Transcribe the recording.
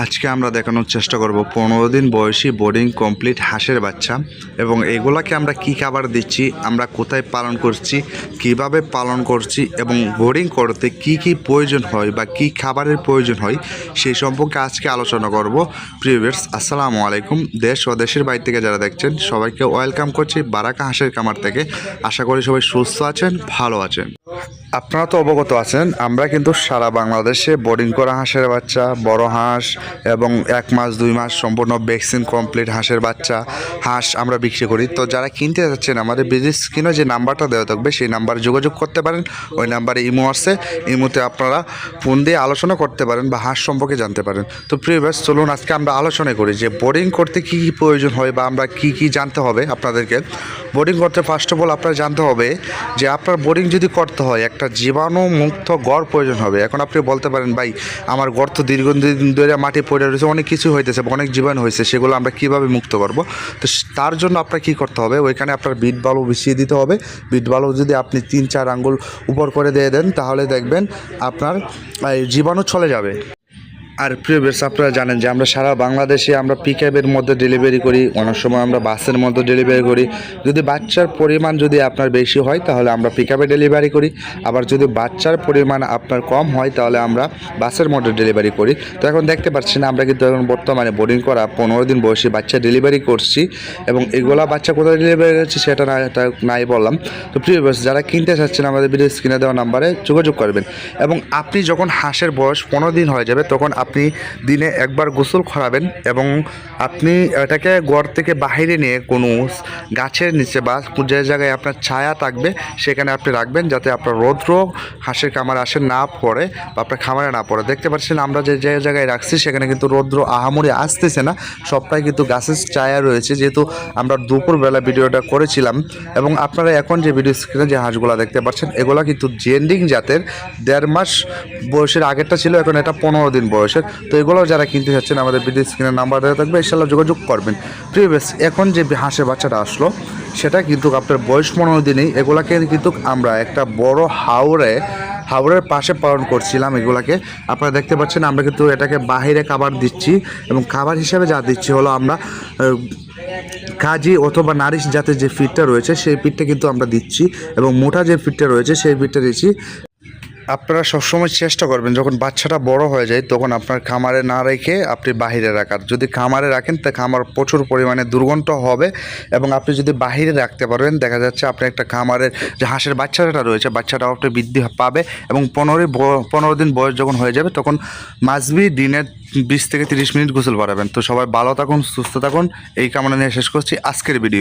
আজকে আমরা দেখানোর চেষ্টা করব 15 দিন বয়সী বোর্ডিং কমপ্লিট হাঁসের বাচ্চা এবং এগুলাকে আমরা কি খাবার দিচ্ছি, আমরা কোথায় পালন করছি, কিভাবে পালন করছি এবং বোর্ডিং করতে কি কি প্রয়োজন হয় বা কি খাবারের প্রয়োজন হয় সেই সম্পর্কে আজকে আলোচনা করব। প্রিভিয়ার্স আসসালামু আলাইকুম। দেশ ও দেশের বাইরে থেকে যারা দেখছেন সবাইকে ওয়েলকাম করছি বারাকা হাঁসের খামার থেকে। আশা করি সবাই সুস্থ আছেন, ভালো আছেন। আপনারা তো অবগত আছেন আমরা কিন্তু সারা বাংলাদেশে বোর্ডিং করা হাঁসের বাচ্চা, বড় হাঁস এবং 1 মাস 2 মাস সম্পূর্ণ ভ্যাকসিন কমপ্লিট হাঁসের বাচ্চা হাঁস আমরা বিক্রি করি। তো যারা কিনতে যাচ্ছেন আমাদের বিজনেস স্ক্রিনে যে নাম্বারটা দেওয়া থাকবে সেই নাম্বারে যোগাযোগ করতে পারেন। ওই নাম্বারে ইমো আছে, ইমোতে আপনারা ফোন দিয়ে আলোচনা করতে পারেন বা হাঁস সম্পর্কে জানতে পারেন। তো প্রিভিয়াস চলুন আজকে আমরা আলোচনা করি যে বোর্ডিং করতে কী কী প্রয়োজন হয় বা আমরা কী কী জানতে হবে আপনাদেরকে। বোর্ডিং করতে ফার্স্ট অফ অল আপনার জানতে হবে যে আপনার বোর্ডিং যদি করতে হয় একটা জীবাণু মুক্ত ঘর প্রয়োজন হবে। এখন আপনি বলতে পারেন ভাই আমার ঘর তো দীর্ঘদিন ধরে মাটি পড়ে রয়েছে, অনেক কিছু হইতেছে, অনেক জীবাণু হয়েছে, সেগুলো আমরা কীভাবে মুক্ত করব। তো তার জন্য আপনার কী করতে হবে, ওইখানে আপনার বিট বালু মিশিয়ে দিতে হবে। বিট বালু যদি আপনি 3-4 আঙ্গুল উপর করে দিয়ে দেন তাহলে দেখবেন আপনার জীবাণু চলে যাবে। আর প্রিভিয়াস আপনারা জানেন যে আমরা সারা বাংলাদেশে আমরা পিকআপের মধ্যে ডেলিভারি করি, অনেক সময় আমরা বাসের মধ্যে ডেলিভারি করি। যদি বাচ্চার পরিমাণ যদি আপনার বেশি হয় তাহলে আমরা পিকআপে ডেলিভারি করি, আবার যদি বাচ্চার পরিমাণ আপনার কম হয় তাহলে আমরা বাসের মধ্যে ডেলিভারি করি। তো এখন দেখতে পাচ্ছেন আমরা কিন্তু এখন বর্তমানে বোর্ডিং করা 15 দিন বয়সী বাচ্চা ডেলিভারি করছি এবং এগুলা বাচ্চা কোথায় ডেলিভারি করছি সেটা নাই বললাম। তো প্রিভিয়াস যারা কিনতে চাচ্ছেন আমাদের ভিডিও স্ক্রিনে দেওয়া নাম্বারে যোগাযোগ করবেন। এবং আপনি যখন হাঁসের বয়স 15 দিন হয়ে যাবে তখন আপনি দিনে একবার গোসল করাবেন এবং আপনি এটাকে ঘর থেকে বাইরে নিয়ে কোনো গাছের নিচে বা যে জায়গায় আপনার ছায়া থাকবে সেখানে আপনি রাখবেন, যাতে আপনার রৌদ্র হাঁসের খামারে আসে না পড়ে বা আপনার খামারে না পড়ে। দেখতে পাচ্ছেন আমরা যে জায়গায় রাখছি সেখানে কিন্তু রৌদ্র আহামরি আসতেছে না, সবটাই কিন্তু গাছের ছায়া রয়েছে, যেহেতু আমরা দুপুরবেলা ভিডিওটা করেছিলাম। এবং আপনারা এখন যে ভিডিও স্ক্রিনে যে হাঁসগুলো দেখতে পাচ্ছেন এগুলো কিন্তু জেন্ডিং জাতের, 1.5 মাস বয়সের আগেরটা ছিল, এখন এটা 15 দিন বয়সের। তো এগুলো যারা কিনতে চাচ্ছেন আমাদের ভিডিও স্ক্রিনের নাম্বার দেওয়া থাকবে, ইনশাআল্লাহ যোগাযোগ করবেন। প্রিভিয়াস এখন যে হাঁসের বাচ্চাটা আসলো সেটা কিন্তু আপনার বয়স 15 দিনেই এগুলাকে কিন্তু আমরা একটা বড় হাওরের পাশে পালন করছিলাম। এগুলাকে আপনারা দেখতে পাচ্ছেন আমরা কিন্তু এটাকে বাহিরে খাবার দিচ্ছি এবং খাবার হিসাবে যা দিচ্ছি হলো আমরা কাজী অথবা নারিশ জাতের যে ফিডটা রয়েছে সেই ফিডটা কিন্তু আমরা দিচ্ছি এবং মোটা যে ফিডটা রয়েছে সেই ফিডটা দিচ্ছি। আপনারা সবসময় চেষ্টা করবেন যখন বাচ্চাটা বড় হয়ে যায় তখন আপনার খামারে না রেখে আপনি বাহিরে রাখার। যদি খামারে রাখেন তা খামার প্রচুর পরিমাণে দুর্গন্ধ হবে এবং আপনি যদি বাহিরে রাখতে পারবেন দেখা যাচ্ছে আপনি একটা খামারের যে হাঁসের বাচ্চাটা রয়েছে বাচ্চাটাও একটু বৃদ্ধি পাবে এবং 15 দিন বয়স যখন হয়ে যাবে তখন মাসবি দিনে 20 থেকে 30 মিনিট গোসল করাবেন। তো সবাই ভালো থাকুন, সুস্থ থাকুন, এই কামনা নিয়ে শেষ করছি আজকের ভিডিও।